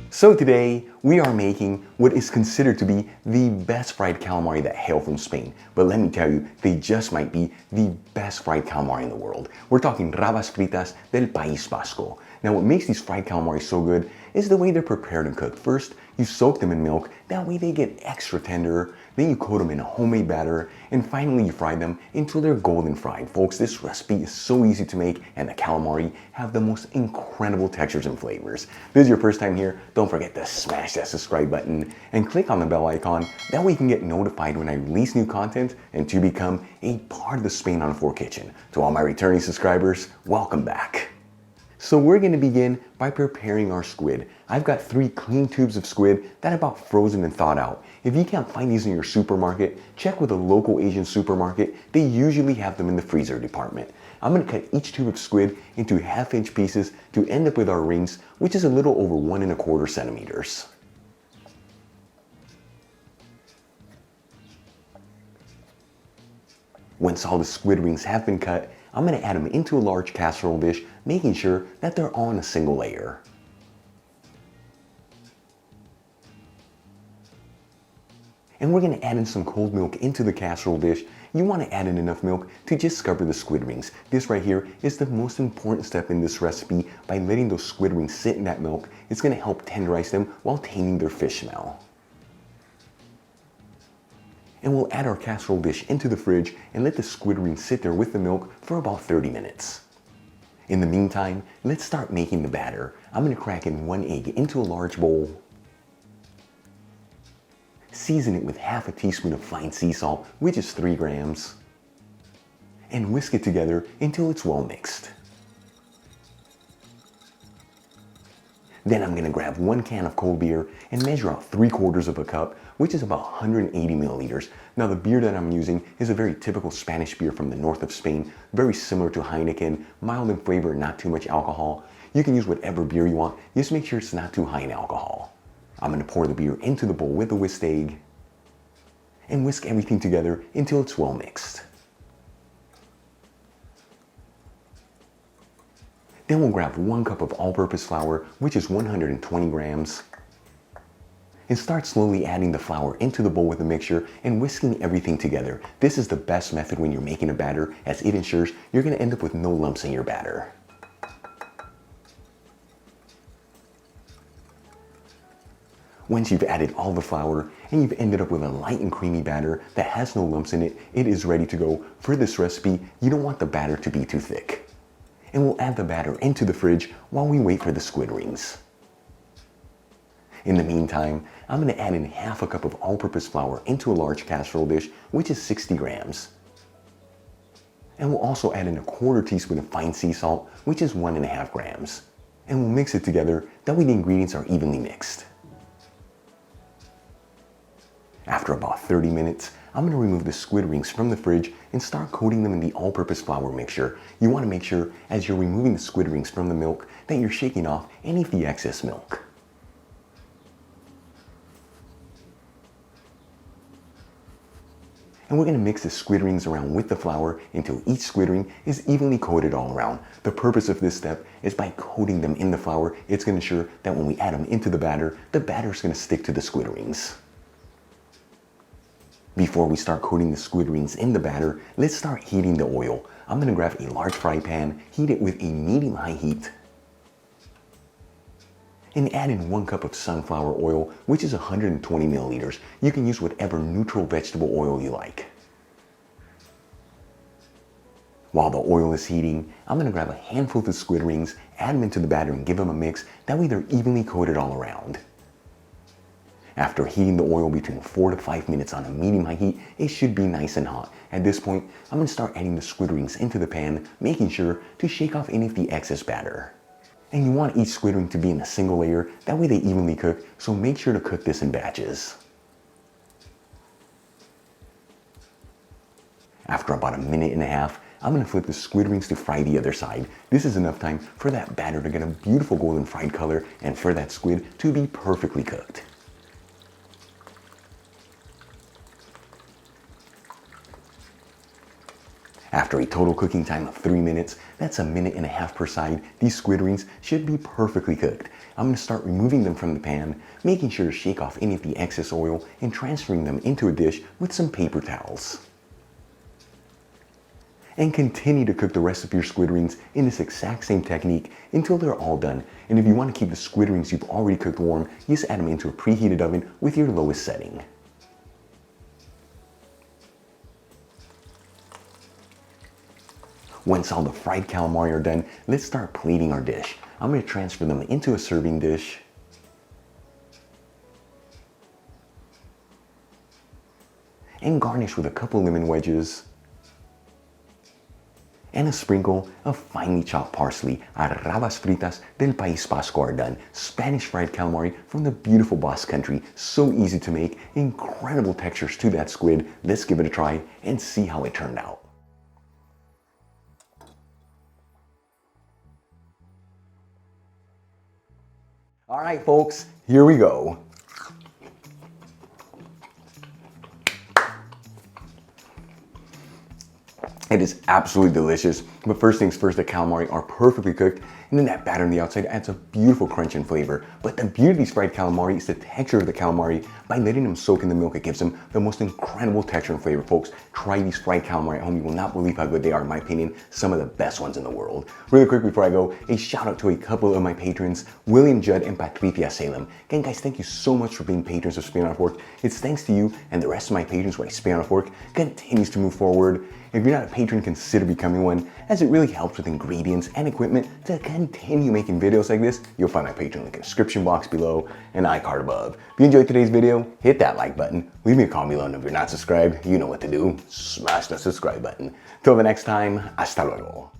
So today, we are making what is considered to be the best fried calamari that hail from Spain. But let me tell you, they just might be the best fried calamari in the world. We're talking rabas fritas del País Vasco. Now what makes these fried calamari so good is the way they're prepared and cooked. First, you soak them in milk, that way they get extra tender. Then you coat them in a homemade batter, and finally you fry them until they're golden fried. Folks, this recipe is so easy to make, and the calamari have the most incredible textures and flavors. If this is your first time here, don't forget to smash that subscribe button and click on the bell icon. That way you can get notified when I release new content and to become a part of the Spain on 4 kitchen. To all my returning subscribers, welcome back. So we're going to begin by preparing our squid. I've got 3 clean tubes of squid that are about frozen and thawed out. If you can't find these in your supermarket, check with a local Asian supermarket. They usually have them in the freezer department. I'm going to cut each tube of squid into 1/2-inch pieces to end up with our rings, which is a little over 1 1/4 centimeters. Once all the squid rings have been cut, I'm going to add them into a large casserole dish, making sure that they're all in a single layer. And we're going to add in some cold milk into the casserole dish. You want to add in enough milk to just cover the squid rings. This right here is the most important step in this recipe. By letting those squid rings sit in that milk, it's going to help tenderize them while taming their fish smell. And we'll add our casserole dish into the fridge and let the squid rings sit there with the milk for about 30 minutes. In the meantime, let's start making the batter. I'm going to crack in 1 egg into a large bowl. Season it with 1/2 teaspoon of fine sea salt, which is 3 grams. And whisk it together until it's well mixed. Then I'm going to grab 1 can of cold beer and measure out 3/4 of a cup, which is about 180 milliliters. Now the beer that I'm using is a very typical Spanish beer from the north of Spain, very similar to Heineken, mild in flavor, not too much alcohol. You can use whatever beer you want, just make sure it's not too high in alcohol. I'm going to pour the beer into the bowl with the whisked egg and whisk everything together until it's well mixed. Then we'll grab 1 cup of all-purpose flour, which is 120 grams, and start slowly adding the flour into the bowl with the mixture and whisking everything together. This is the best method when you're making a batter, as it ensures you're going to end up with no lumps in your batter. Once you've added all the flour and you've ended up with a light and creamy batter that has no lumps in it, it is ready to go. For this recipe, you don't want the batter to be too thick. And we'll add the batter into the fridge while we wait for the squid rings. In the meantime, I'm going to add in 1/2 cup of all-purpose flour into a large casserole dish, which is 60 grams. And we'll also add in 1/4 teaspoon of fine sea salt, which is 1 1/2 grams. And we'll mix it together, that way the ingredients are evenly mixed. After about 30 minutes, I'm going to remove the squid rings from the fridge and start coating them in the all-purpose flour mixture. You want to make sure as you're removing the squid rings from the milk that you're shaking off any of the excess milk. And we're going to mix the squid rings around with the flour until each squid ring is evenly coated all around. The purpose of this step is by coating them in the flour, it's going to ensure that when we add them into the batter is going to stick to the squid rings. Before we start coating the squid rings in the batter, let's start heating the oil. I'm going to grab a large fry pan, heat it with a medium-high heat, and add in 1 cup of sunflower oil, which is 120 milliliters. You can use whatever neutral vegetable oil you like. While the oil is heating, I'm going to grab a handful of the squid rings, add them into the batter and give them a mix, that way they're evenly coated all around. After heating the oil between 4 to 5 minutes on a medium-high heat, it should be nice and hot. At this point, I'm going to start adding the squid rings into the pan, making sure to shake off any of the excess batter. And you want each squid ring to be in a single layer, that way they evenly cook, so make sure to cook this in batches. After about 1.5 minutes, I'm going to flip the squid rings to fry the other side. This is enough time for that batter to get a beautiful golden fried color and for that squid to be perfectly cooked. After a total cooking time of 3 minutes, that's 1.5 minutes per side, these squid rings should be perfectly cooked. I'm going to start removing them from the pan, making sure to shake off any of the excess oil and transferring them into a dish with some paper towels. And continue to cook the rest of your squid rings in this exact same technique until they're all done. And if you want to keep the squid rings you've already cooked warm, you just add them into a preheated oven with your lowest setting. Once all the fried calamari are done, let's start plating our dish. I'm going to transfer them into a serving dish. And garnish with a couple lemon wedges. And a sprinkle of finely chopped parsley. Rabas fritas del País Vasco are done. Spanish fried calamari from the beautiful Basque country. So easy to make, incredible textures to that squid. Let's give it a try and see how it turned out. All right, folks, here we go. It is absolutely delicious, but first things first, the calamari are perfectly cooked, and then that batter on the outside adds a beautiful crunch and flavor. But the beauty of these fried calamari is the texture of the calamari. By letting them soak in the milk, it gives them the most incredible texture and flavor. Folks, try these fried calamari at home. You will not believe how good they are, in my opinion, some of the best ones in the world. Really quick before I go, a shout out to a couple of my patrons, William Judd and Patricia Salem. Again, guys, thank you so much for being patrons of Spin Out of Fork. It's thanks to you and the rest of my patrons why Spin Out of Fork continues to move forward. If you're not a patron, consider becoming one, as it really helps with ingredients and equipment to continue making videos like this. You'll find my Patreon link in the description box below and iCard above. If you enjoyed today's video, hit that like button. Leave me a comment below, and if you're not subscribed, you know what to do. Smash the subscribe button. Till the next time, hasta luego.